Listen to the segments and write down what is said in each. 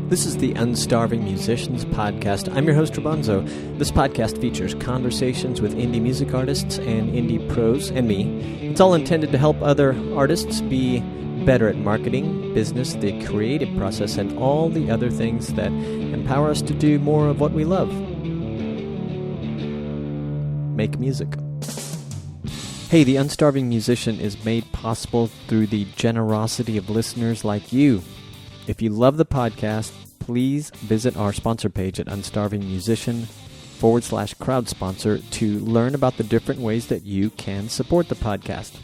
This is the Unstarving Musicians podcast. I'm your host, Rabonzo. This podcast features conversations with indie music artists and indie pros and me. It's all intended to help other artists be better at marketing, business, the creative process, and all the other things that empower us to do more of what we love. Make music. Hey, the Unstarving Musician is made possible through the generosity of listeners like you. If you love the podcast, please visit our sponsor page at unstarvingmusician.com/crowd sponsor to learn about the different ways that you can support the podcast.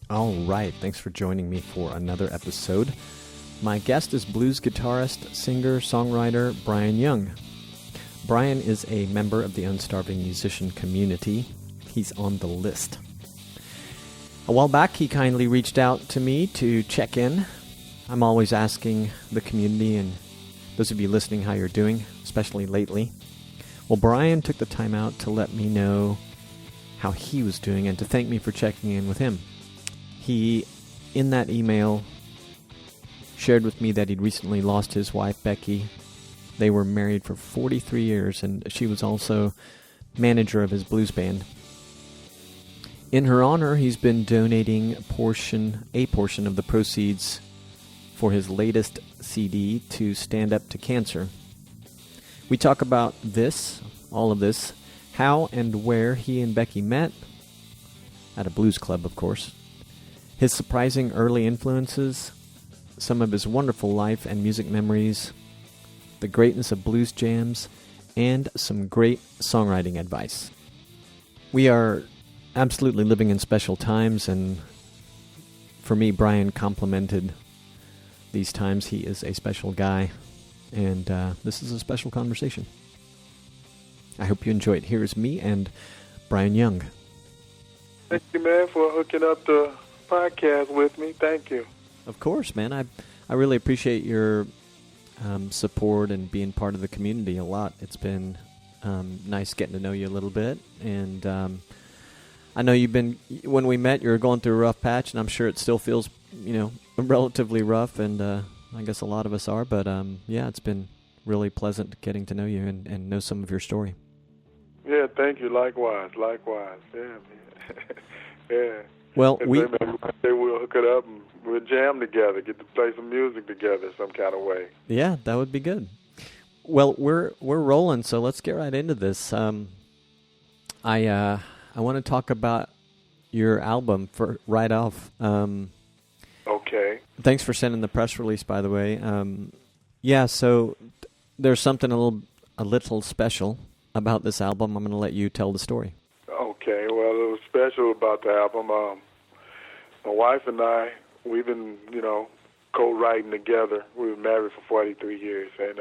All right, thanks for joining me for another episode. My guest is blues guitarist, singer-songwriter Brian Young. Brian is a member of the Unstarving Musician community. He's on the list. A while back, he kindly reached out to me to check in. I'm always asking the community and those of you listening how you're doing, especially lately. Well, Brian took the time out to let me know how he was doing and to thank me for checking in with him. He, in that email, shared with me that he'd recently lost his wife, Becky. They were married for 43 years, and she was also manager of his blues band. In her honor, he's been donating a portion of the proceeds for his latest CD to Stand Up to Cancer. We talk about this, all of this, how and where he and Becky met, at a blues club, of course, his surprising early influences, some of his wonderful life and music memories, the greatness of blues jams, and some great songwriting advice. We are absolutely living in special times, and for me, Brian complimented these times. He is a special guy, and this is a special conversation. I hope you enjoy it. Here is me and Brian Young. Thank you, man, for hooking up the podcast with me. Thank you. Of course, man. I really appreciate your support and being part of the community a lot. It's been nice getting to know you a little bit, and I know when we met, you were going through a rough patch, and I'm sure it still feels, relatively rough, and I guess a lot of us are, but yeah, it's been really pleasant getting to know you and know some of your story. Yeah, thank you. Likewise. Yeah, man. Yeah. Well, and maybe we'll hook it up and we'll jam together, get to play some music together some kind of way. Yeah, that would be good. Well, we're rolling, so let's get right into this. I want to talk about your album right off. Okay. Thanks for sending the press release, by the way. Yeah, so there's something a little special about this album. I'm going to let you tell the story. Okay. Well, it was special about the album. My wife and I, we've been, co-writing together. We were married for 43 years, and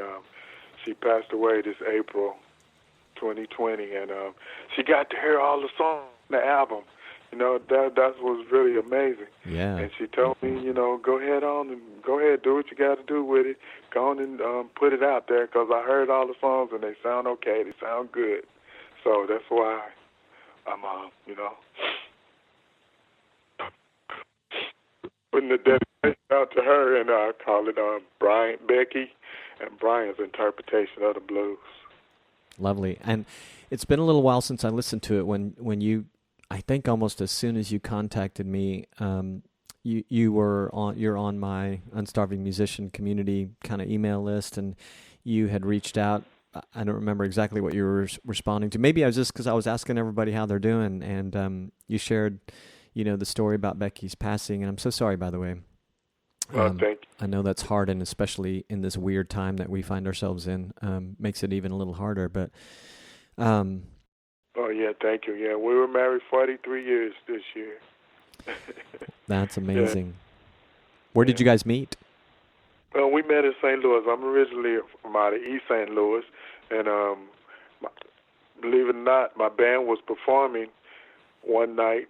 she passed away this April 2020, and she got to hear all the songs on the album. That was really amazing. Yeah. And she told me, go ahead, do what you got to do with it. Go on and put it out there, because I heard all the songs and they sound okay. They sound good. So that's why I'm, putting the dedication out to her, and I call it Becky and Brian's interpretation of the blues. Lovely. And it's been a little while since I listened to it. When you, I think almost as soon as you contacted me, you're on my Unstarving Musician community kind of email list, and you had reached out. I don't remember exactly what you were responding to. Maybe I was just because I was asking everybody how they're doing, and you shared, the story about Becky's passing, and I'm so sorry, by the way. Thank you. I know that's hard, and especially in this weird time that we find ourselves in, makes it even a little harder. But oh yeah, thank you. Yeah, we were married 43 years this year. That's amazing. Yeah. Where did you guys meet? Well, we met in St. Louis. I'm originally from out of East St. Louis, and believe it or not, my band was performing one night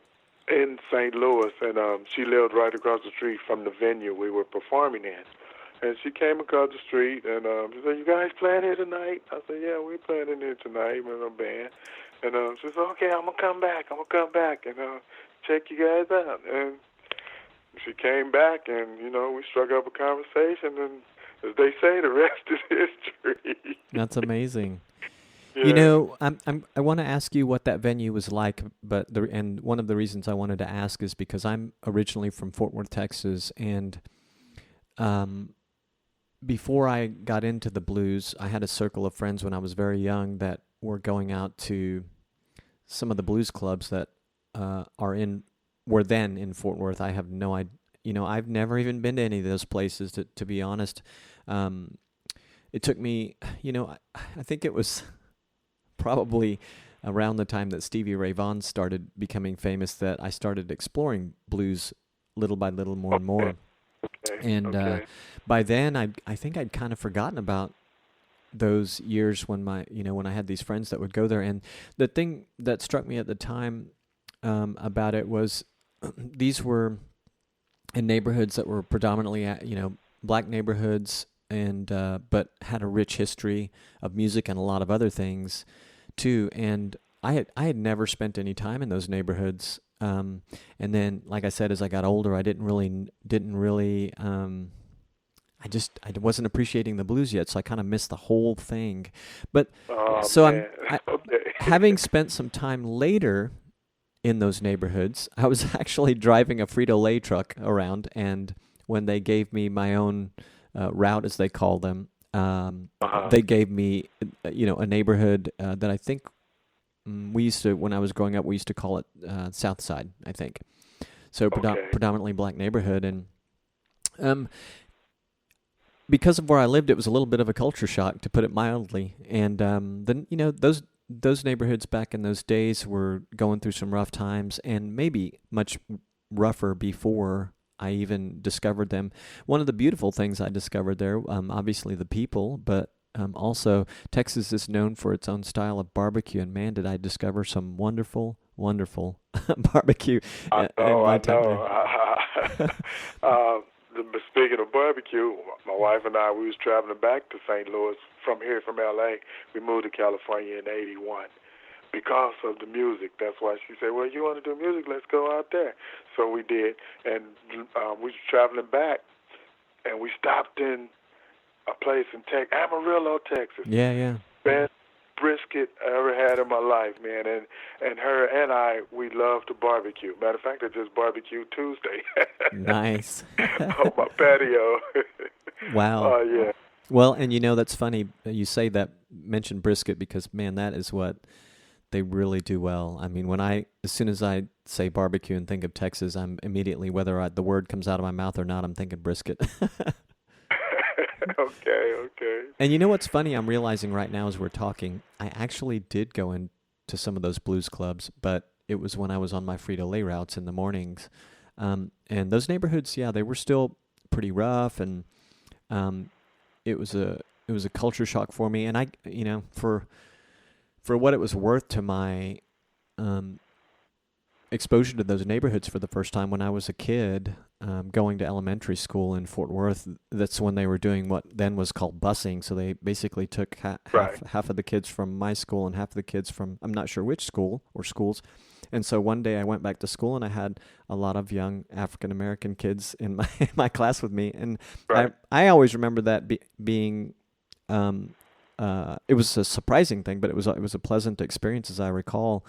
in St. Louis, and she lived right across the street from the venue we were performing in. And she came across the street, and she said, "You guys playing here tonight?" I said, "Yeah, we're playing in here tonight with our band." And she said, "Okay, I'm going to come back, and check you guys out." And she came back, and we struck up a conversation, and as they say, the rest is history. That's amazing. Yeah. I want to ask you what that venue was like, but and one of the reasons I wanted to ask is because I'm originally from Fort Worth, Texas, and before I got into the blues, I had a circle of friends when I was very young that were going out to some of the blues clubs that were then in Fort Worth. I have no idea. I've never even been to any of those places, to be honest. It took me, I think it was probably around the time that Stevie Ray Vaughan started becoming famous that I started exploring blues little by little, more and more. Okay. And by then, I think I'd kind of forgotten about those years when when I had these friends that would go there. And the thing that struck me at the time about it was these were in neighborhoods that were predominantly, black neighborhoods, and but had a rich history of music and a lot of other things too. And I had never spent any time in those neighborhoods. And then, like I said, as I got older, I didn't really. I wasn't appreciating the blues yet, so I kind of missed the whole thing. But man. I'm Okay. having spent some time later in those neighborhoods. I was actually driving a Frito-Lay truck around, and when they gave me my own route, as they call them, they gave me, a neighborhood that I think we used to, when I was growing up, we used to call it South Side, I think. So predominantly black neighborhood, and because of where I lived, it was a little bit of a culture shock, to put it mildly. And then those neighborhoods back in those days were going through some rough times, and maybe much rougher before I even discovered them. One of the beautiful things I discovered there, obviously the people, but also Texas is known for its own style of barbecue, and man, did I discover some wonderful, wonderful barbecue in my time there. Speaking of barbecue, my wife and I, we was traveling back to St. Louis from L.A. We moved to California in '81 because of the music. That's why she said, well, you want to do music? Let's go out there. So we did, and we was traveling back, and we stopped in a place in Amarillo, Texas. Yeah. Best brisket I ever had in my life, man. And her and I, we love to barbecue. Matter of fact, I just barbecued Tuesday. Nice. On my patio. Wow. Oh, yeah. Well, and that's funny you say that, mention brisket, because man, that is what they really do well. I mean, as soon as I say barbecue and think of Texas, I'm immediately, whether the word comes out of my mouth or not, I'm thinking brisket. Okay. And what's funny, I'm realizing right now as we're talking, I actually did go into some of those blues clubs, but it was when I was on my Frito-Lay routes in the mornings. And those neighborhoods, yeah, they were still pretty rough, and it was a culture shock for me. And I, for what it was worth to my exposure to those neighborhoods for the first time when I was a kid, going to elementary school in Fort Worth. That's when they were doing what then was called busing. So they basically took half of the kids from my school and half of the kids from, I'm not sure which school or schools. And so one day I went back to school, and I had a lot of young African-American kids in my class with me. And I always remember that being, it was a surprising thing, but it was a pleasant experience, as I recall.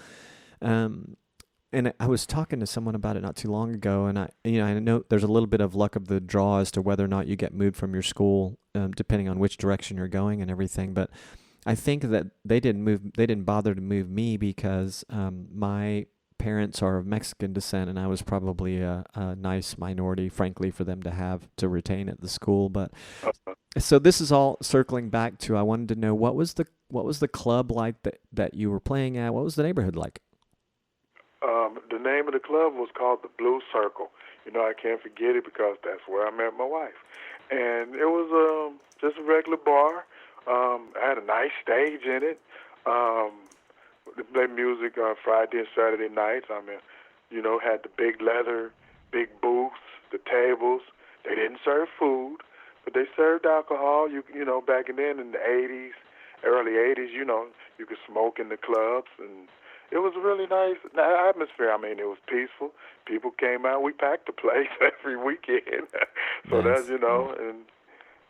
And I was talking to someone about it not too long ago, and I know there's a little bit of luck of the draw as to whether or not you get moved from your school, depending on which direction you're going and everything. But I think that they didn't bother to move me because my parents are of Mexican descent, and I was probably a nice minority, frankly, for them to retain at the school. But so this is all circling back to, I wanted to know, what was the club like that you were playing at? What was the neighborhood like? The name of the club was called the Blue Circle. I can't forget it because that's where I met my wife. And it was just a regular bar. I had a nice stage in it. They played music on Friday and Saturday nights. I mean, had the big leather, big booths, the tables. They didn't serve food, but they served alcohol. Back then in the 80s, early 80s, you could smoke in the clubs, and it was a really nice atmosphere. I mean, it was peaceful. People came out. We packed the place every weekend. So Nice. that's, and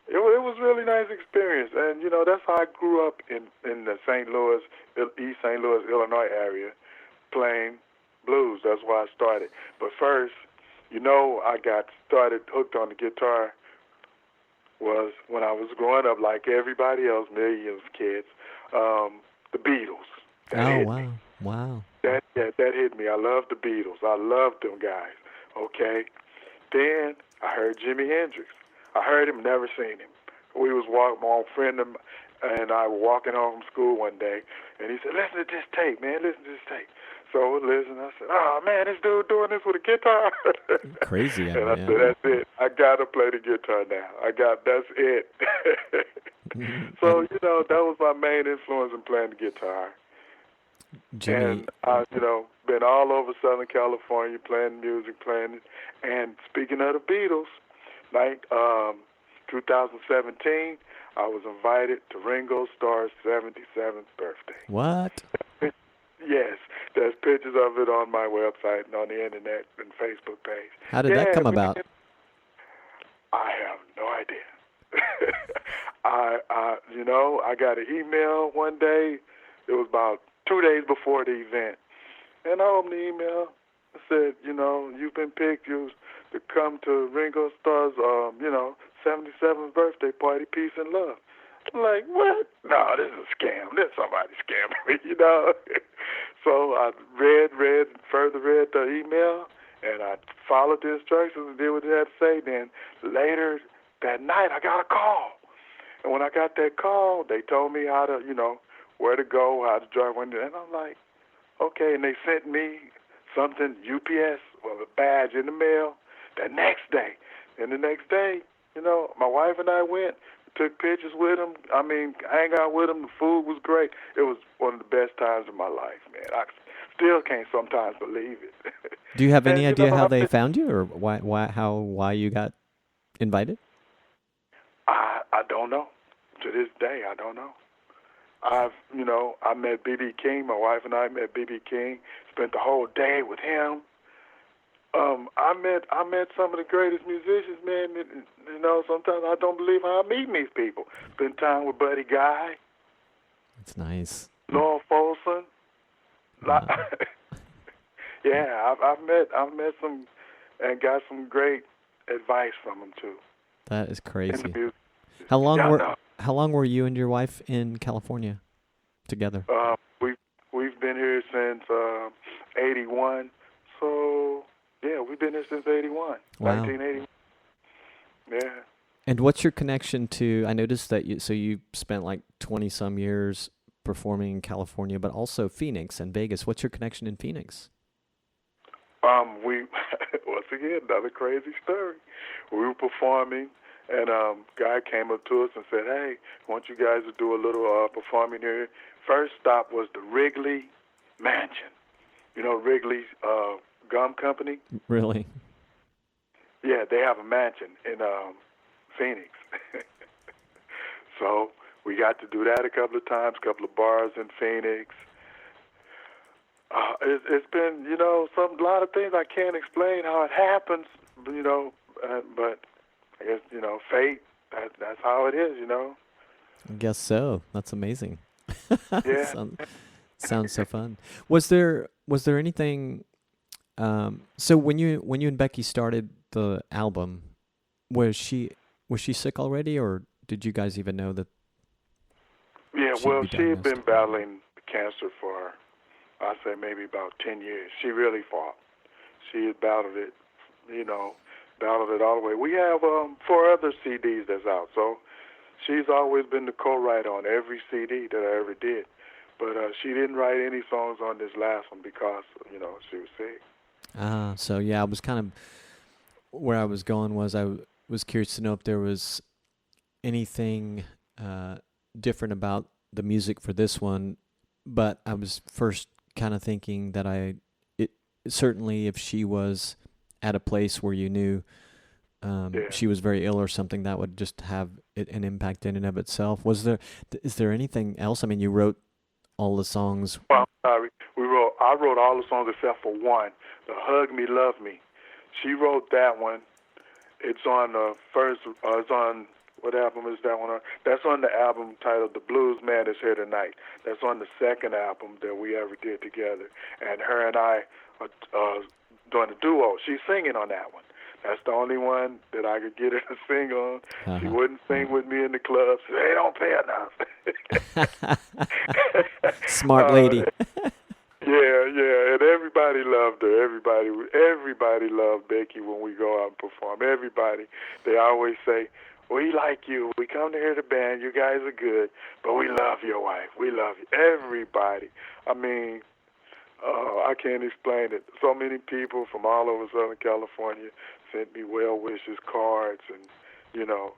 it was a really nice experience. And, that's how I grew up in the St. Louis, East St. Louis, Illinois area, playing blues. That's why I started. But first, I got started hooked on the guitar was when I was growing up like everybody else, millions of kids, the Beatles. Oh, wow. Wow. That hit me. I love the Beatles. I love them guys. Okay. Then I heard Jimi Hendrix. I heard him, never seen him. We was my friend and I were walking home from school one day, and he said, "Listen to this tape, man. Listen to this tape." So I listened. I said, "Oh man, this dude doing this with a guitar." Crazy. And I said, "That's it. I gotta play the guitar now. That's it." So that was my main influence in playing the guitar. Jimmy. And I've, been all over Southern California playing music, and speaking of the Beatles, like 2017, I was invited to Ringo Starr's 77th birthday. What? Yes, there's pictures of it on my website and on the internet and Facebook page. How did that come about? I have no idea. I got an email one day. It was about 2 days before the event. And I opened the email. It said, you've been picked to come to Ringo Starr's, 77th birthday party, peace and love. I'm like, what? No, this is a scam. This somebody scamming me, So I further read the email, and I followed the instructions and did what it had to say. Then later that night, I got a call. And when I got that call, they told me how to, where to go, how to drive. And I'm like, okay. And they sent me something, UPS, a badge in the mail the next day. And the next day, my wife and I went, took pictures with him. I mean, hang out with him. The food was great. It was one of the best times of my life, man. I still can't sometimes believe it. Do you have any idea how they found you, or why you got invited? I don't know. To this day, I don't know. I met B.B. King. My wife and I met B.B. King. Spent the whole day with him. I met some of the greatest musicians, man. Sometimes I don't believe how I'm meeting these people. Spent time with Buddy Guy. That's nice. Laurel Folsom. Yeah, I've met some and got some great advice from them too. That is crazy. How long were you and your wife in California together? We've been here since 81. So yeah, we've been here since 81. Wow. 1981. Yeah. And what's your connection to? I noticed that you spent like 20 some years performing in California, but also Phoenix and Vegas. What's your connection in Phoenix? We once again, another crazy story. We were performing, and guy came up to us and said, "Hey, I want you guys to do a little performing here." First stop was the Wrigley Mansion. Wrigley's gum company. Really? Yeah, they have a mansion in Phoenix. So we got to do that a couple of times, a couple of bars in Phoenix. It's been, a lot of things I can't explain how it happens, but I guess, fate, that's how it is, I guess so. That's amazing. Yeah. Sounds so fun. Was there anything, so when you and Becky started the album, was she sick already, or did you guys even know that? Yeah, well, she had been battling cancer for, I'd say maybe about 10 years. She really fought. She had battled it, battled it all the way. We have 4 other CDs that's out, so she's always been the co-writer on every CD that I ever did. But she didn't write any songs on this last one because, she was sick. So yeah, I was kind of, where I was going was I was curious to know if there was anything different about the music for this one, but I was first kind of thinking that certainly if she was at a place where you knew she was very ill or something, that would just have an impact in and of itself. Is there anything else? I mean, you wrote all the songs. Well, sorry, we wrote I wrote all the songs except for one, the Hug Me, Love Me. She wrote that one. It's on the first, it's on, what album is that one on? That's on the album titled The Blues Man Is Here Tonight. That's on the second album that we ever did together. And her and I are doing a duo. She's singing on that one. That's the only one that I could get her to sing on. Uh-huh. She wouldn't sing with me in the club. She said, "They don't pay enough." Smart lady. Yeah, and everybody loved her. Everybody loved Becky when we go out and perform. Everybody. They always say, "We like you. We come to hear the band. You guys are good, but we love your wife. We love you." Everybody. I mean, I can't explain it. So many people from all over Southern California sent me well wishes, cards, and the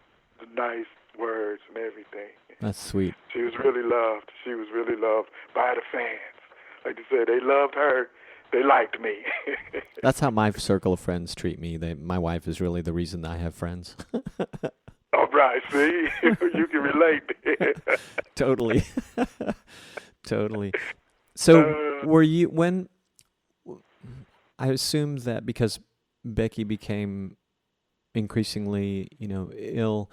nice words and everything. That's sweet. She was really loved. She was really loved by the fans. Like you said, they loved her. They liked me. That's how my circle of friends treat me. My wife is really the reason I have friends. All right, see? You can relate. Totally. Totally. So were you, when, I assume that because Becky became increasingly, ill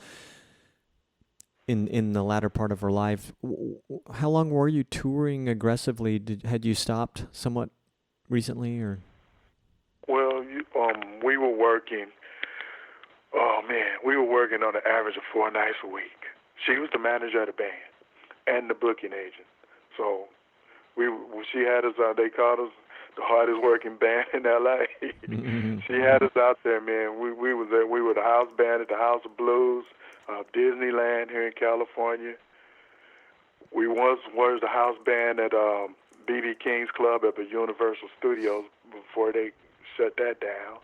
in the latter part of her life, how long were you touring aggressively? Had you stopped somewhat recently, or? Well, we were working. Oh man, we were working on an average of 4 nights a week. She was the manager of the band and the booking agent. So she had us out. They called us the hardest working band in L.A. Mm-hmm. She had us out there, man. We was there. We were the house band at the House of Blues, Disneyland here in California. We was the house band at B.B. King's Club at the Universal Studios before they shut that down.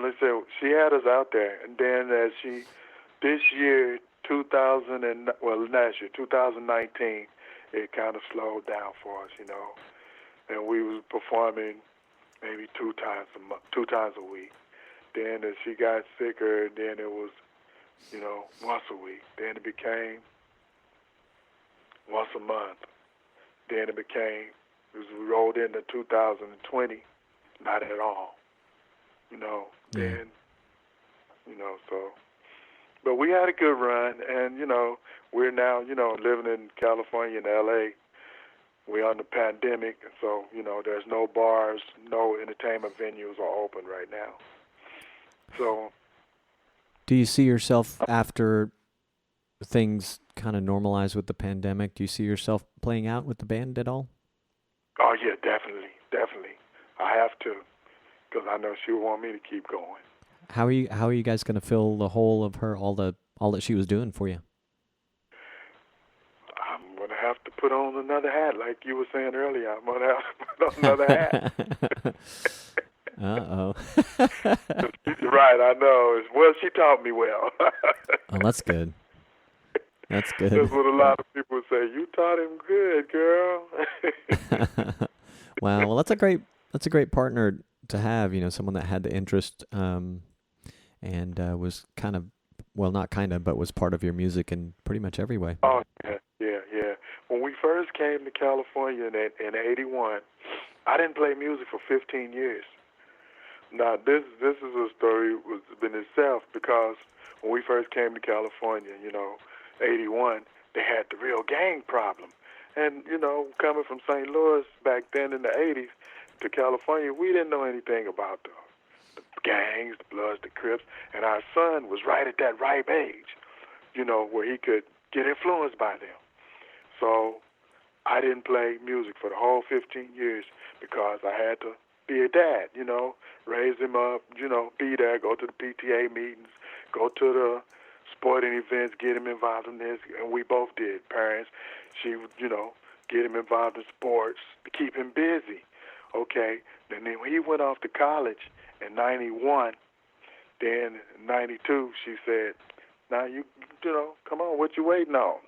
Let's say she had us out there, and then this year, 2019, it kind of slowed down for us, and we was performing maybe 2 times a week. Then as she got sicker, then it was, once a week. Then it became once a month. Then it became, as we rolled into 2020, not at all. Then, so. But we had a good run, and, we're now, living in California and L.A. We're on the pandemic, so, there's no bars, no entertainment venues are open right now. So. Do you see yourself, after things kind of normalize with the pandemic, do you see yourself playing out with the band at all? Oh, yeah, definitely. I have to, because I know she would want me to keep going. How are you guys going to fill the hole of her, all that she was doing for you? I'm going to have to put on another hat, like you were saying earlier. I'm going to have to put on another hat. Uh-oh. Right, I know. Well, she taught me well. Oh, that's good. That's good. That's what a lot of people say. You taught him good, girl. Wow. Well, that's a great partner to have, someone that had the interest and was kind of, well, not kind of, but was part of your music in pretty much every way. Oh, yeah. When we first came to California in 81, I didn't play music for 15 years. Now, this is a story within itself, because when we first came to California, 81, they had the real gang problem. And, coming from St. Louis back then in the 80s to California, we didn't know anything about the gangs, the Bloods, the Crips, and our son was right at that ripe age, where he could get influenced by them. So I didn't play music for the whole 15 years because I had to be a dad, raise him up, be there, go to the PTA meetings, go to the sporting events, get him involved in this, and we both did. Parents, she would, get him involved in sports to keep him busy. Okay, then when he went off to college in 91, then in 92, she said, now you come on, what you waiting on?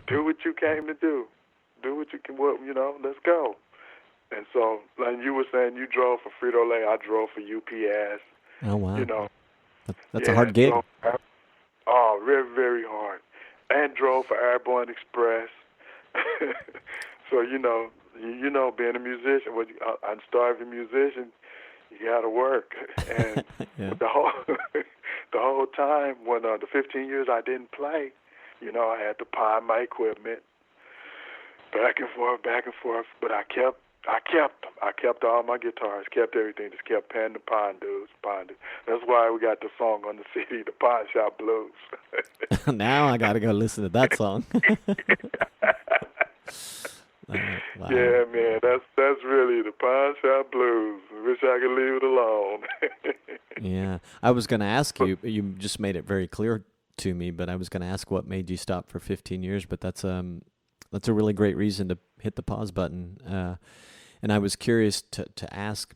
Do what you came to do. Do what you can, let's go. And so, like you were saying, you drove for Frito-Lay, I drove for UPS. Oh, wow. That's a hard gig. Very, very hard. And drove for Airborne Express. So being a musician, unstarving musician, you got to work, and Yeah. the whole time when the 15 years I didn't play, I had to pawn my equipment back and forth. But I kept all my guitars, kept everything, just kept paying the pawn dues. That's why we got the song on the CD, the Pawn Shop Blues. Now I got to go listen to that song. Wow. Yeah, man, that's really the Pawn Shop Blues. Wish I could leave it alone. Yeah, I was going to ask you. You just made it very clear to me, but I was going to ask what made you stop for 15 years. But that's a really great reason to hit the pause button. And I was curious to ask,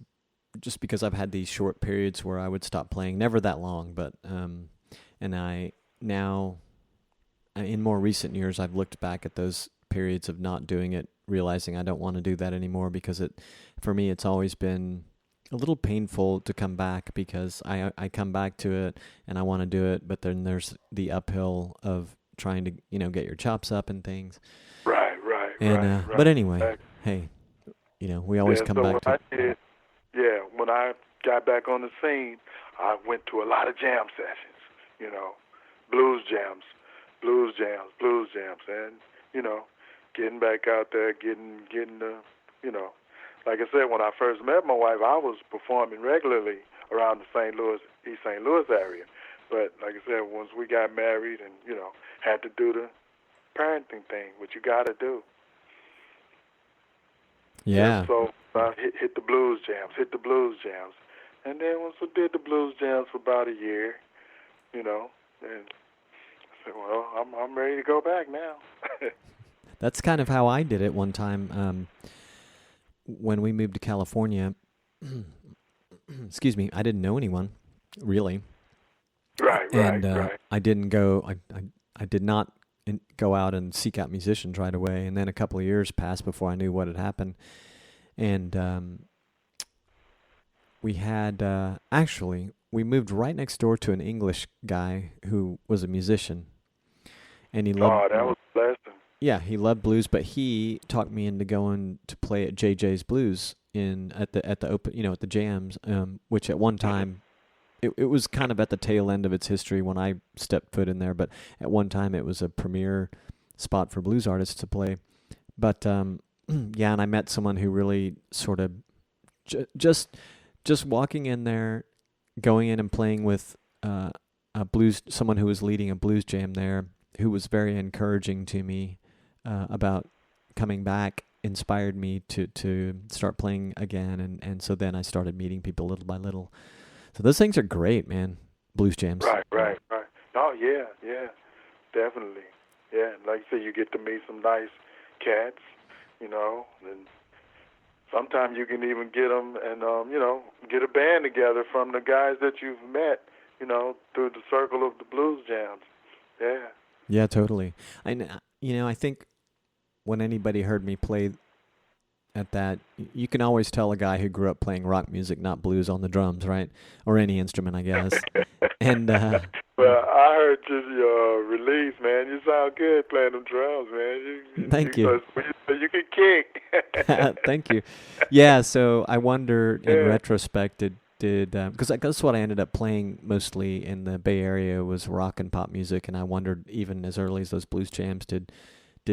just because I've had these short periods where I would stop playing, never that long, but and I now, in more recent years, I've looked back at those periods of not doing it, realizing I don't want to do that anymore, because for me, it's always been a little painful to come back, because I come back to it and I want to do it, but then there's the uphill of trying to, get your chops up and things. Right. But anyway, hey, we always come back to it. When I got back on the scene, I went to a lot of jam sessions, blues jams, and, getting back out there, getting the, like I said, when I first met my wife, I was performing regularly around the East St. Louis area. But like I said, once we got married and, had to do the parenting thing, what you got to do. Yeah. And so I hit the blues jams. And then once I did the blues jams for about a year, and I said, well, I'm ready to go back now. That's kind of how I did it one time. When we moved to California, excuse me, I didn't know anyone, really. Right. I didn't go, I did not go out and seek out musicians right away. And then a couple of years passed before I knew what had happened. And we had, actually, we moved right next door to an English guy who was a musician. And he loved... Oh, that was a blessing. Yeah, he loved blues, but he talked me into going to play at JJ's Blues at the open, at the jams, which at one time, it was kind of at the tail end of its history when I stepped foot in there, but at one time it was a premier spot for blues artists to play. But yeah, and I met someone who really sort of just walking in there, going in and playing with someone who was leading a blues jam there, who was very encouraging to me about coming back, inspired me to start playing again, and so then I started meeting people little by little. So those things are great, man. Blues jams. Right. Oh yeah, definitely. Yeah, like you say, you get to meet some nice cats, and sometimes you can even get them and get a band together from the guys that you've met, through the circle of the blues jams. Yeah. Yeah, totally. I think when anybody heard me play at that, you can always tell a guy who grew up playing rock music, not blues, on the drums, right? Or any instrument, I guess. And well, I heard your release, man. You sound good playing them drums, man. Thank you. You can kick. Thank you. Yeah, so I wonder in retrospect, because that's what I ended up playing mostly in the Bay Area was rock and pop music, and I wondered, even as early as those blues jams, did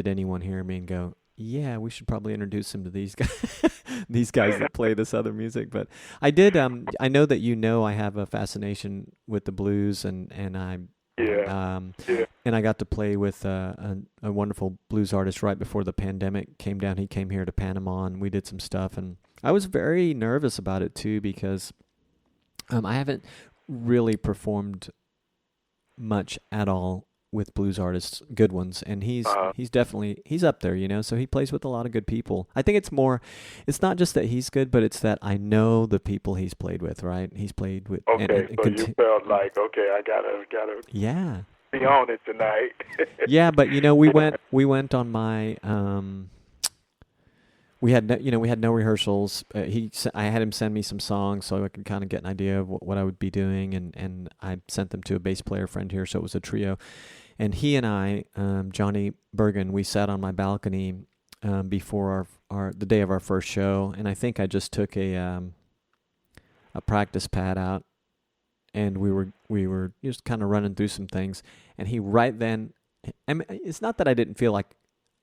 anyone hear me and go, yeah, we should probably introduce him to these guys, these guys that play this other music. But I did. I know that I have a fascination with the blues, and I and I got to play with a wonderful blues artist right before the pandemic came down. He came here to Panama, and we did some stuff, and I was very nervous about it too, because I haven't really performed much at all with blues artists, good ones, and he's definitely up there, so he plays with a lot of good people. I think it's not just that he's good, but it's that I know the people he's played with, right? He's played with. Okay, so you felt like, okay, I gotta yeah, be on it tonight. Yeah, but we went on my we had no rehearsals. I had him send me some songs so I could kind of get an idea of what I would be doing, and I sent them to a bass player friend here, so it was a trio. And he and I, Johnny Burgin, we sat on my balcony before the day of our first show, and I think I just took a practice pad out, and we were just kind of running through some things, and he right then. I mean, it's not that I didn't feel like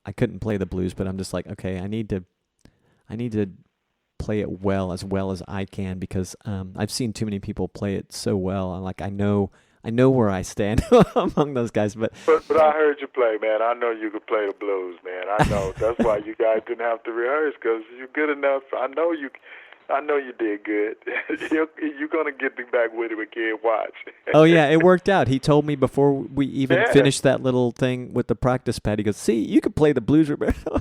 I couldn't play the blues, but I'm just like, okay, I need to play it well as I can, because I've seen too many people play it so well. I'm like, I know where I stand among those guys. But I heard you play, man. I know you could play the blues, man. I know. That's why you guys didn't have to rehearse, because you're good enough. I know you did good. You're gonna get back with him again. Watch. Oh yeah, it worked out. He told me before we even finished that little thing with the practice pad. He goes, "See, you could play the blues, Roberto."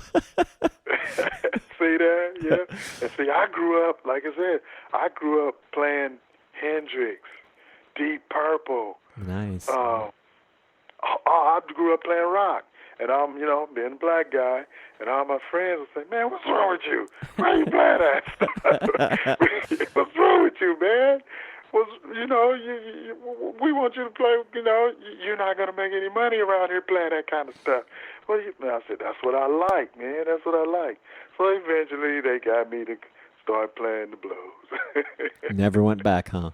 See that? Yeah. And see, I grew up, like I said, playing Hendrix, Deep Purple. Nice. I grew up playing rock. And I'm, being a black guy, and all my friends would say, "Man, what's wrong with you? Why are you playing that stuff? What's wrong with you, man? We want you to play, you're not going to make any money around here playing that kind of stuff." I said, "That's what I like, man. That's what I like." So eventually they got me to start playing the blues. Never went back, huh?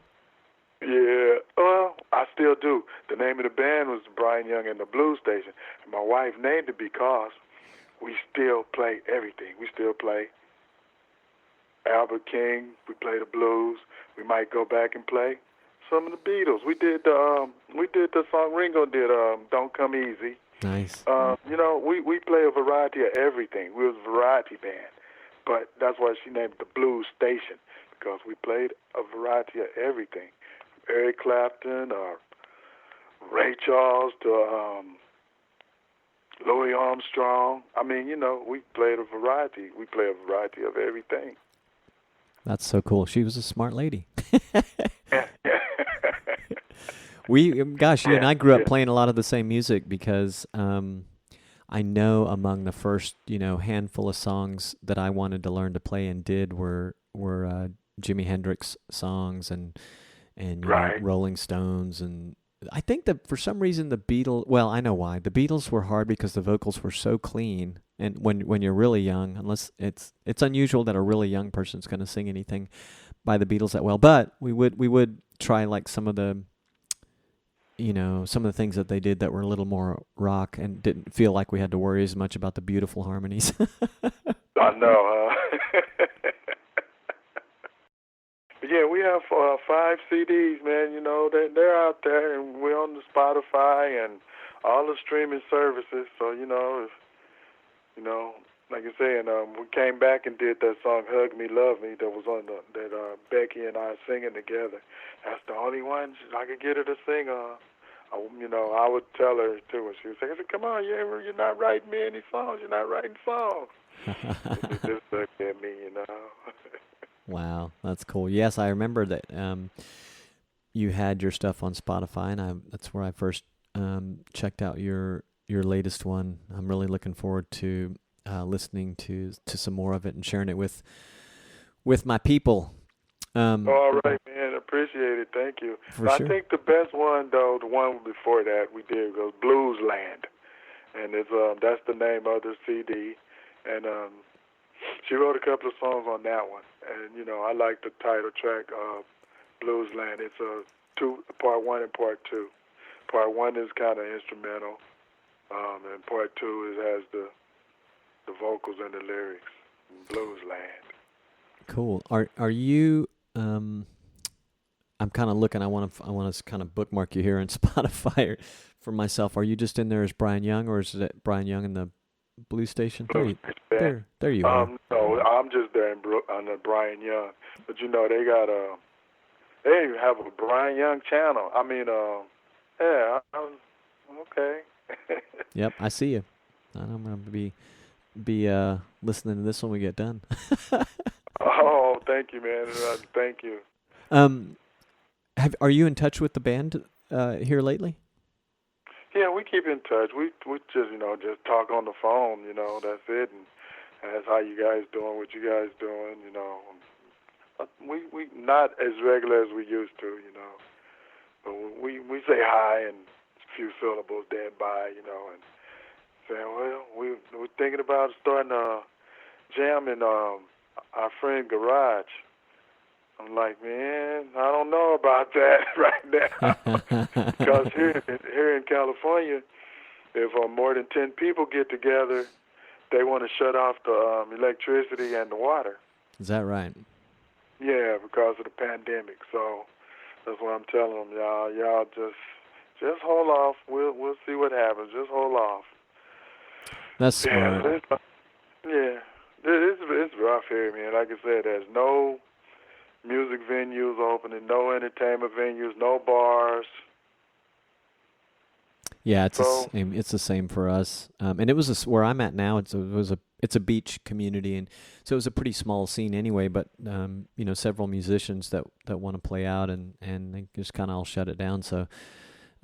Yeah, well, I still do. The name of the band was Brian Young and the Blues Station, and my wife named it because we still play everything. We still play Albert King. We play the blues. We might go back and play some of the Beatles. We did the song Ringo did, "Don't Come Easy." Nice. We play a variety of everything. We was a variety band, but that's why she named it the Blues Station, because we played a variety of everything. Eric Clapton or Ray Charles to Louis Armstrong. I mean, we played a variety. We play a variety of everything. That's so cool. She was a smart lady. You and I grew up playing a lot of the same music, because I know among the first, handful of songs that I wanted to learn to play and did were Jimi Hendrix songs and Right. Rolling Stones, and I think that for some reason the Beatles. Well, I know why. The Beatles were hard because the vocals were so clean, and when you're really young, unless it's unusual that a really young person's going to sing anything by the Beatles that well. But we would try like some of the things that they did that were a little more rock and didn't feel like we had to worry as much about the beautiful harmonies. I know, huh? Yeah, we have 5 CDs, man. They're out there, and we're on the Spotify and all the streaming services. So, like I said, we came back and did that song "Hug Me, Love Me" that was on that Becky and I singing together. That's the only one I could get her to sing on. I would tell her too when she would say, "Come on, you're not writing me any songs. You're not writing songs." She just looked at me, Wow, that's cool. Yes, I remember that you had your stuff on Spotify, and that's where I first checked out your latest one. I'm really looking forward to listening to some more of it and sharing it with my people. All right, man. Appreciate it. Thank you. Sure. I think the best one, though, the one before that we did was Blues Land, and that's the name of the CD, and she wrote a couple of songs on that one, and I like the title track, Blues Land. It's part 1 and part 2. Part 1 is kind of instrumental, and part 2 has the vocals and the lyrics. Blues Land. Cool. Are you? I'm kind of looking. I want to kind of bookmark you here on Spotify for myself. Are you just in there as Brian Young, or is it Brian Young in the Blues Station? There you are. No, I'm just there under Brian Young. But they have a Brian Young channel. I mean, okay. Yep, I see you. I'm going to be listening to this when we get done. Oh, thank you, man. Thank you. Are you in touch with the band here lately? Yeah, we keep in touch. We just just talk on the phone. That's it, and ask how you guys doing, what you guys doing. We not as regular as we used to. But we say hi and a few syllables dead by. And saying, well, we're thinking about starting a jam in our friend garage. I'm like, man, I don't know about that right now. Because here in California, if more than 10 people get together, they want to shut off the electricity and the water. Is that right? Yeah, because of the pandemic. So that's what I'm telling them, y'all. Y'all just hold off. We'll see what happens. Just hold off. That's smart. It's rough here, man. Like I said, there's no music venues opening, no entertainment venues, no bars. Yeah, it's the same for us. And it was where I'm at now. It's a beach community, and so it was a pretty small scene anyway. But several musicians that want to play out, and they just kind of all shut it down. So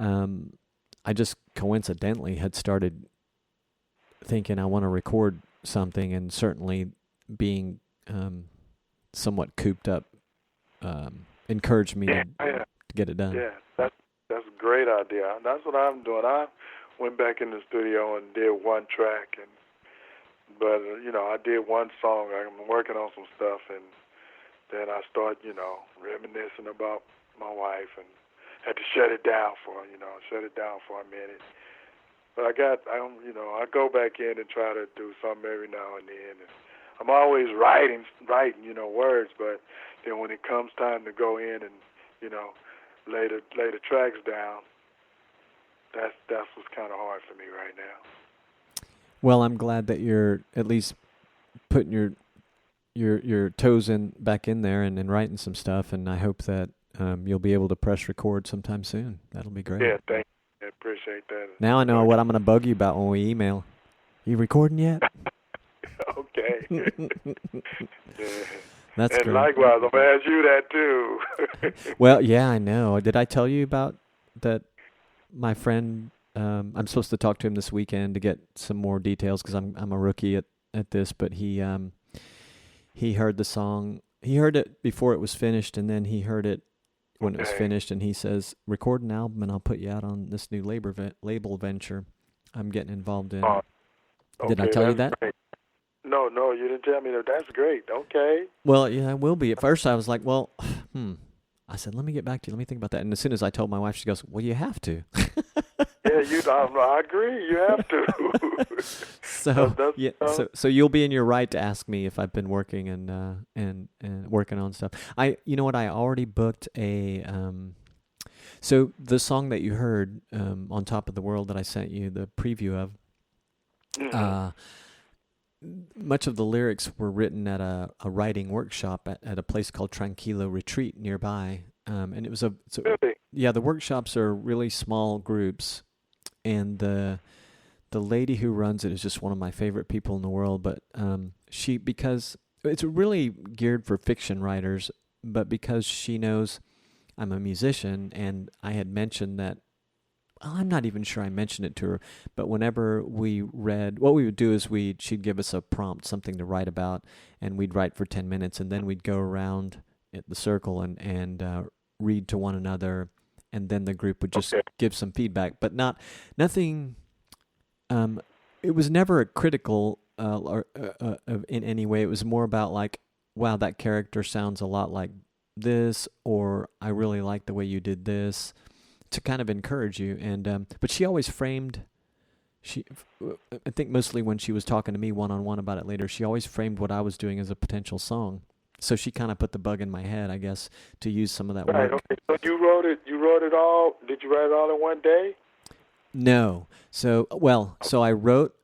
I just coincidentally had started thinking I want to record something, and certainly being somewhat cooped up encouraged me to get it done. Yeah, that's a great idea. That's what I'm doing. I went back in the studio and did one track, but I did one song. I'm working on some stuff, and then I start reminiscing about my wife, and had to shut it down for a minute. But I go back in and try to do something every now and then. And I'm always writing, words, but then when it comes time to go in and, lay the tracks down, that's what's kind of hard for me right now. Well, I'm glad that you're at least putting your toes back in there and writing some stuff, and I hope that you'll be able to press record sometime soon. That'll be great. Yeah, thank you. I appreciate that. Now I know what I'm going to bug you about when we email. You recording yet? Okay. Yeah. That's and great. Likewise, I'm going to ask you that too. Well, yeah, I know. Did I tell you about that? My friend, I'm supposed to talk to him this weekend to get some more details because I'm a rookie at this. But he heard the song. He heard it before it was finished, and then he heard it when it was finished. And he says, "Record an album, and I'll put you out on this new label venture I'm getting involved in." Did I tell you that? Great. No, you didn't tell me that. That's great. Okay. Well, yeah, I will be. At first, I was like, well, I said, let me get back to you. Let me think about that. And as soon as I told my wife, she goes, well, you have to. Yeah, I agree. You have to. So you'll be in your right to ask me if I've been working and working on stuff. You know what? I already booked a. So the song that you heard, "On Top of the World," that I sent you the preview of. Mm-hmm. Much of the lyrics were written at a writing workshop at a place called Tranquilo Retreat nearby, and it was really? Yeah, the workshops are really small groups, and the lady who runs it is just one of my favorite people in the world. But because it's really geared for fiction writers, but because she knows I'm a musician, and I had mentioned that. I'm not even sure I mentioned it to her, but whenever we read, what we would do is she'd give us a prompt, something to write about, and we'd write for 10 minutes, and then we'd go around at the circle and read to one another, and then the group would just give some feedback, but nothing. It was never a critical or in any way. It was more about like, wow, that character sounds a lot like this, or I really like the way you did this. To kind of encourage you, and but she always framed. I think mostly when she was talking to me one-on-one about it later, she always framed what I was doing as a potential song. So she kind of put the bug in my head, I guess, to use some of that work. Right. Okay. So you wrote it all. Did you write it all in one day? No. So I wrote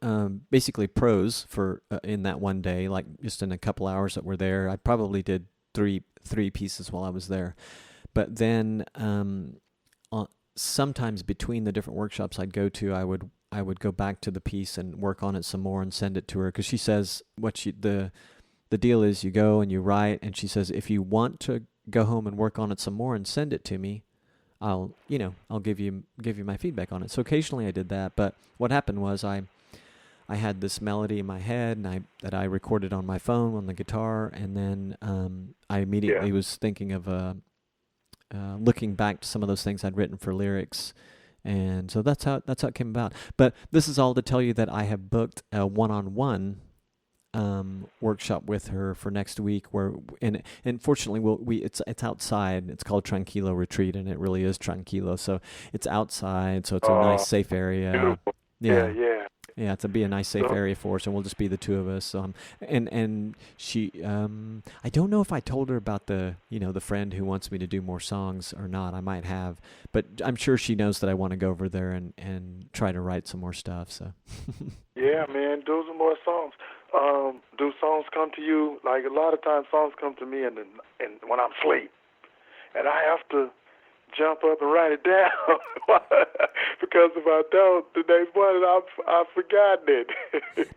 basically prose for in that one day, like just in a couple hours that were there. I probably did three pieces while I was there, but then. Sometimes between the different workshops I'd go to, I would go back to the piece and work on it some more and send it to her, because she says the deal is you go and you write, and she says if you want to go home and work on it some more and send it to me, I'll give you my feedback on it. So occasionally I did that, but what happened was I had this melody in my head and that I recorded on my phone on the guitar, and then I immediately was thinking of looking back to some of those things I'd written for lyrics, And so that's how it came about. But this is all to tell you that I have booked a one-on-one workshop with her for next week. And fortunately, it's outside. It's called Tranquilo Retreat, and it really is Tranquilo. So it's outside, so it's a nice, safe area. Beautiful. Yeah. It's be a nice, safe area for us, and we'll just be the two of us. And she, I don't know if I told her about the friend who wants me to do more songs or not. I might have, but I'm sure she knows that I want to go over there and try to write some more stuff. So. Yeah, man, do some more songs. Do songs come to you? Like a lot of times, songs come to me, and when I'm asleep, and I have to jump up and write it down because if I don't, the next morning I've forgotten it.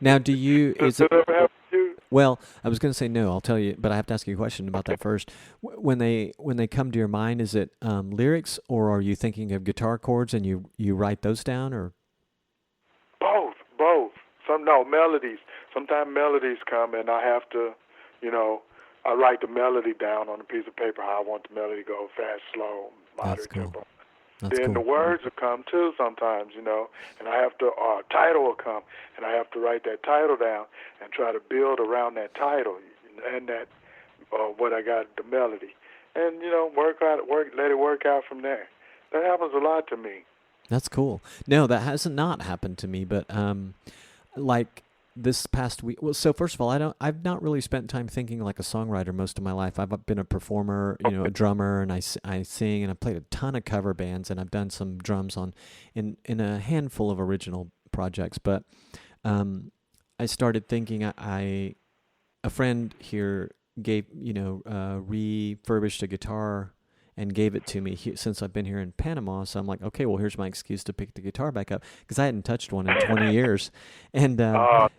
Now, do you? Does it ever happen to you? Well, I was going to say no. I'll tell you, but I have to ask you a question about that first. When they come to your mind, is it lyrics, or are you thinking of guitar chords and you write those down, or both? Melodies. Sometimes melodies come, and I have to, I write the melody down on a piece of paper, how I want the melody to go, fast, slow, moderate tempo. Then the words will come too sometimes, and I have to, title will come, and I have to write that title down and try to build around that title and that, what I got, the melody. And, let it work out from there. That happens a lot to me. That's cool. No, that hasn't not happened to me, but, like this past week. Well, so first of all, I've not really spent time thinking like a songwriter most of my life. I've been a performer, a drummer, and I sing, and I've played a ton of cover bands, and I've done some drums in a handful of original projects. But I started thinking a friend here gave, refurbished a guitar and gave it to me since I've been here in Panama. So I'm like, okay, well, here's my excuse to pick the guitar back up, because I hadn't touched one in 20 years. And and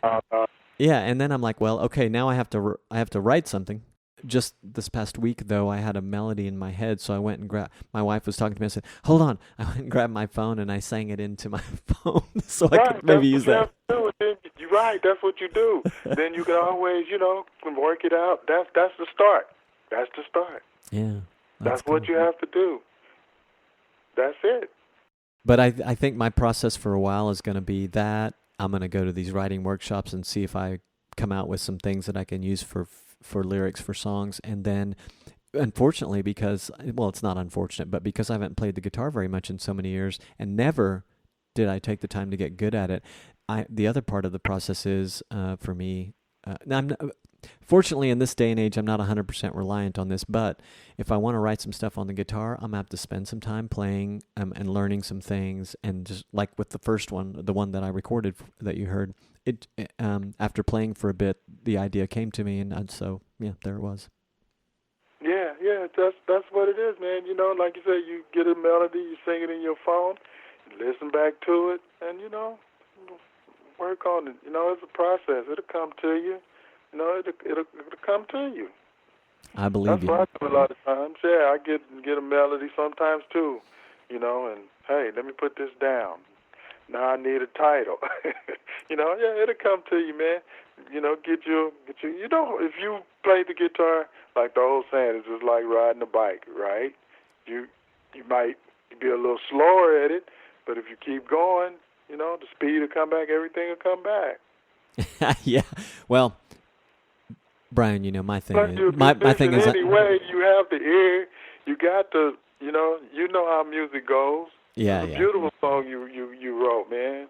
then I'm like, well, okay, now I have to write something. Just this past week, though, I had a melody in my head, so I went and grabbed. My wife was talking to me. I said, "Hold on." I went and grabbed my phone and I sang it into my phone, so I could maybe use that. You're right. That's what you do. Then you can always, work it out. That's the start. That's the start. Yeah. That's what you have to do. That's it. But I think my process for a while is going to be that I'm going to go to these writing workshops and see if I come out with some things that I can use for lyrics for songs. And then, unfortunately, it's not unfortunate, but because I haven't played the guitar very much in so many years and never did I take the time to get good at it, the other part of the process is, for me, fortunately, in this day and age, I'm not 100% reliant on this, but if I want to write some stuff on the guitar, I'm going to have to spend some time playing and learning some things. And just like with the first one, the one that I recorded that you heard, after playing for a bit, the idea came to me, and so, there it was. Yeah, that's what it is, man. Like you said, you get a melody, you sing it in your phone, you listen back to it, and, work on it. It's a process. It'll come to you. It'll come to you. I believe you. That's what I do a lot of times. Yeah, I get a melody sometimes too, and hey, let me put this down. Now I need a title. It'll come to you, man. Get you. If you play the guitar, like the old saying, it's just like riding a bike, right? You might be a little slower at it, but if you keep going, the speed will come back. Everything will come back. Yeah. Well, Brian, my thing is my thing is anyway, you have the ear, you got the you know how music goes. Yeah, it's a beautiful song you wrote, man.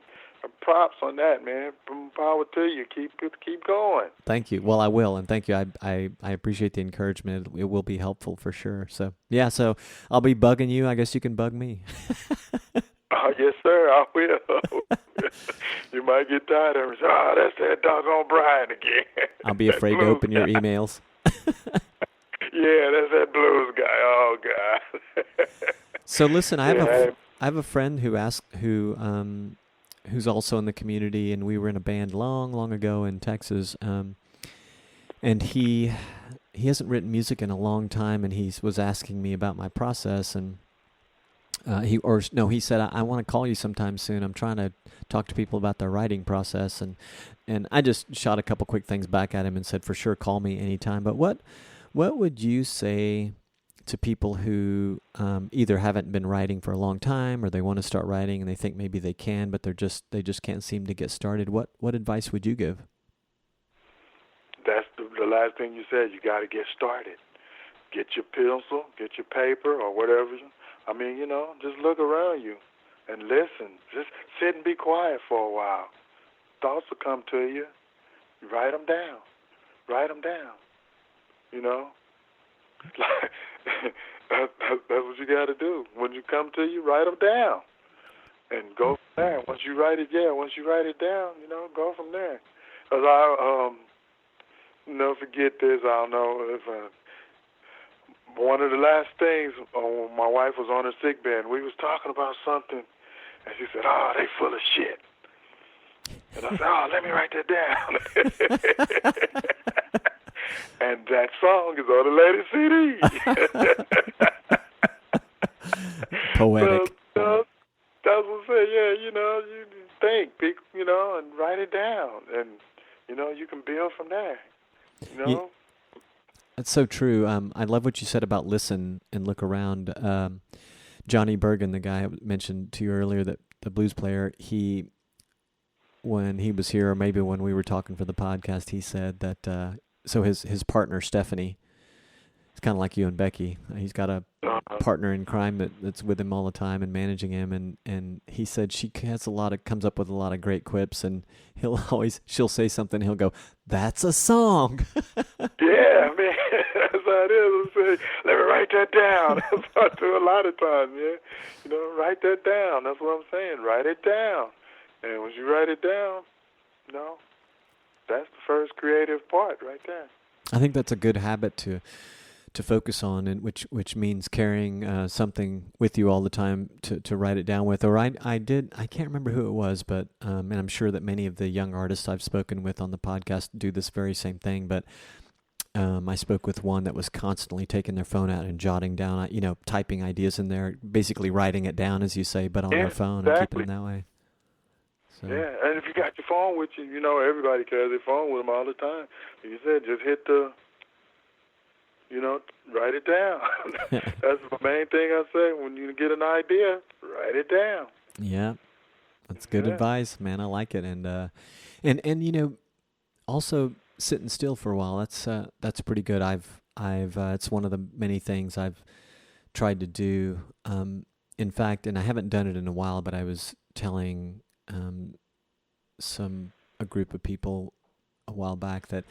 Props on that, man. Power to you. Keep going. Thank you. Well, I will, and thank you. I appreciate the encouragement. It will be helpful for sure. So so I'll be bugging you. I guess you can bug me. Yes, sir. I will. You might get tired of it. That's that doggone Brian again. I'll be afraid to open your emails. Yeah, that's that blues guy. Oh God. So listen, I have a friend who's also in the community, and we were in a band long ago in Texas. And he hasn't written music in a long time, and he was asking me about my process, and he said, I want to call you sometime soon. I'm trying to talk to people about their writing process, and I just shot a couple quick things back at him and said, for sure, call me anytime. But what would you say to people who either haven't been writing for a long time, or they want to start writing and they think maybe they can, but they just can't seem to get started? What advice would you give? That's the last thing you said. You got to get started. Get your pencil, get your paper, or whatever. Just look around you and listen. Just sit and be quiet for a while. Thoughts will come to you. Write them down. Write them down. That's what you got to do. When you come to you, write them down, and go from there. Once you write it down, go from there. Cause I never forget this. I don't know if one of the last things, my wife was on her sick bed. We was talking about something, and she said, "Oh, they full of shit." And I said, "Oh, let me write that down." And that song is on the latest CD. Poetic. So, that's what I'm saying. Yeah, you think, and write it down, and you can build from there. That's so true. I love what you said about listen and look around. Johnny Burgin, the guy I mentioned to you earlier, that the blues player, when he was here, or maybe when we were talking for the podcast, he said that so his partner Stephanie, it's kind of like you and Becky. He's got a partner in crime that's with him all the time and managing him, and he said she comes up with a lot of great quips, and she'll say something, he'll go, "That's a song." Yeah, man, that's how it is. Say, let me write that down. That's what I do a lot of times, man. Write that down. That's what I'm saying. Write it down, and once you write it down, that's the first creative part right there. I think that's a good habit to focus on, and which means carrying something with you all the time to write it down with. Or I can't remember who it was, but and I'm sure that many of the young artists I've spoken with on the podcast do this very same thing. But I spoke with one that was constantly taking their phone out and jotting down, typing ideas in there, basically writing it down, as you say, but on their phone, and keeping it that way. So. Yeah, and if you got your phone with you, everybody carries their phone with them all the time. Like you said, just hit the, write it down. That's the main thing I say. When you get an idea, write it down. Yeah, that's good advice, man. I like it, and also sitting still for a while. That's pretty good. I've it's one of the many things I've tried to do. In fact, and I haven't done it in a while, but I was telling a group of people a while back that,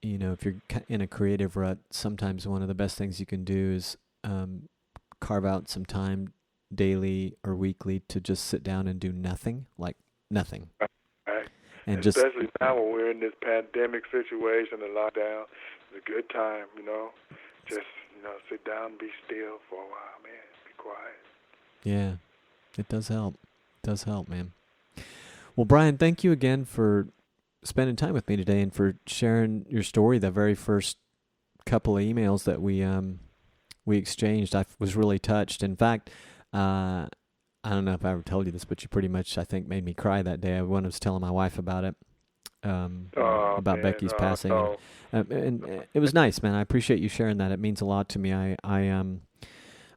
if you're in a creative rut, sometimes one of the best things you can do is carve out some time daily or weekly to just sit down and do nothing, like nothing. Right. And especially now when we're in this pandemic situation and lockdown, it's a good time, just, sit down and be still for a while, man. Be quiet. Yeah, it does help. It does help, man. Well, Brian, thank you again for spending time with me today and for sharing your story. The very first couple of emails that we exchanged, I was really touched. In fact, I don't know if I ever told you this, but you pretty much, I think, made me cry that day when I was telling my wife about it, about Becky's passing. No. And it was nice, man. I appreciate you sharing that. It means a lot to me.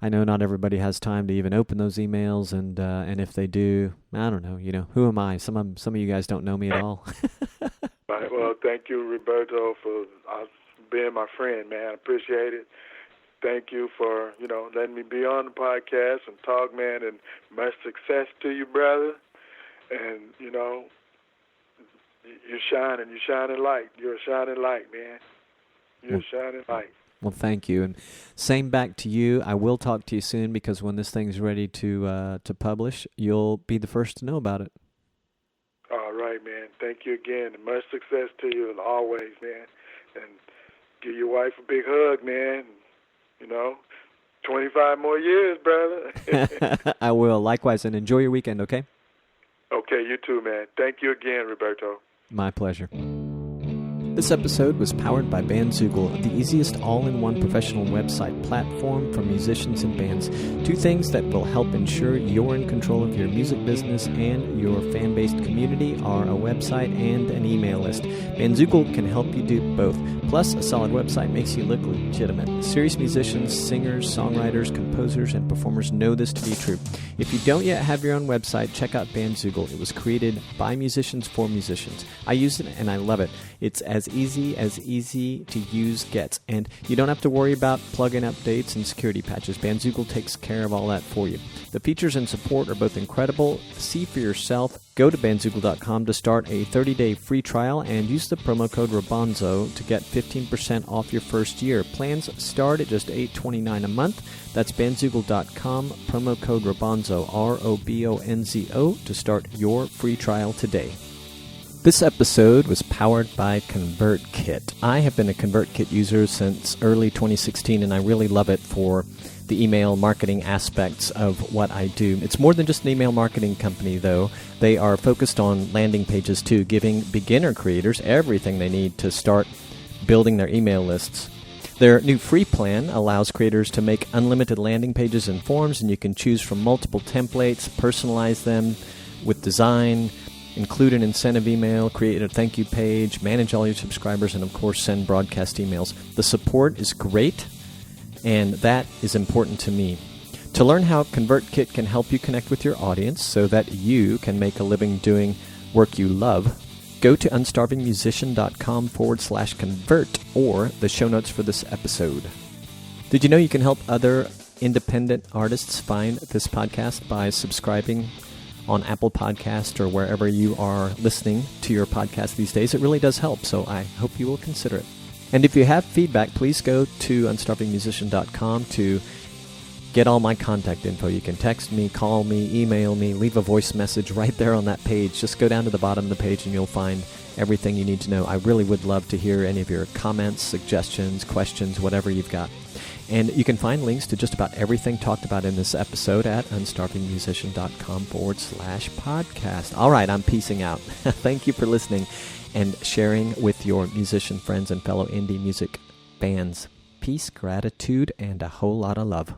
I know not everybody has time to even open those emails, and if they do, I don't know. Who am I? Some of you guys don't know me at all. Right. Well, thank you, Roberto, for being my friend, man. I appreciate it. Thank you for letting me be on the podcast and talk, man. And much success to you, brother. And you're shining. You're shining light. You're a shining light, man. You're a shining light. Well, thank you, and same back to you. I will talk to you soon, because when this thing's ready to publish, you'll be the first to know about it. All right, man. Thank you again, and much success to you, and always, man. And give your wife a big hug, man. 25 more years, brother. I will. Likewise, and enjoy your weekend, okay? Okay, you too, man. Thank you again, Roberto. My pleasure. This episode was powered by Bandzoogle, the easiest all-in-one professional website platform for musicians and bands. Two things that will help ensure you're in control of your music business and your fan-based community are a website and an email list. Bandzoogle can help you do both. Plus, a solid website makes you look legitimate. Serious musicians, singers, songwriters, composers, and performers know this to be true. If you don't yet have your own website, check out Bandzoogle. It was created by musicians for musicians. I use it and I love it. It's as easy to use gets, and you don't have to worry about plugin updates and security patches. Bandzoogle takes care of all that for you. The features and support are both incredible. See for yourself. Go to bandzoogle.com to start a 30-day free trial and use the promo code ROBONZO to get 15% off your first year. Plans start at just $8.29 a month. That's bandzoogle.com, promo code ROBONZO, ROBONZO, to start your free trial today. This episode was powered by ConvertKit. I have been a ConvertKit user since early 2016, and I really love it for the email marketing aspects of what I do. It's more than just an email marketing company, though. They are focused on landing pages, too, giving beginner creators everything they need to start building their email lists. Their new free plan allows creators to make unlimited landing pages and forms, and you can choose from multiple templates, personalize them with design, include an incentive email, create a thank you page, manage all your subscribers, and of course send broadcast emails. The support is great, and that is important to me. To learn how ConvertKit can help you connect with your audience so that you can make a living doing work you love, go to unstarvingmusician.com/convert or the show notes for this episode. Did you know you can help other independent artists find this podcast by subscribing on Apple Podcast or wherever you are listening to your podcast these days? It really does help, so I hope you will consider it. And if you have feedback, please go to unstarvingmusician.com to get all my contact info. You can text me, call me, email me, leave a voice message right there on that page. Just go down to the bottom of the page and you'll find everything you need to know. I really would love to hear any of your comments, suggestions, questions, whatever you've got. And you can find links to just about everything talked about in this episode at unstarvingmusician.com/podcast. All right, I'm peacing out. Thank you for listening and sharing with your musician friends and fellow indie music bands. Peace, gratitude, and a whole lot of love.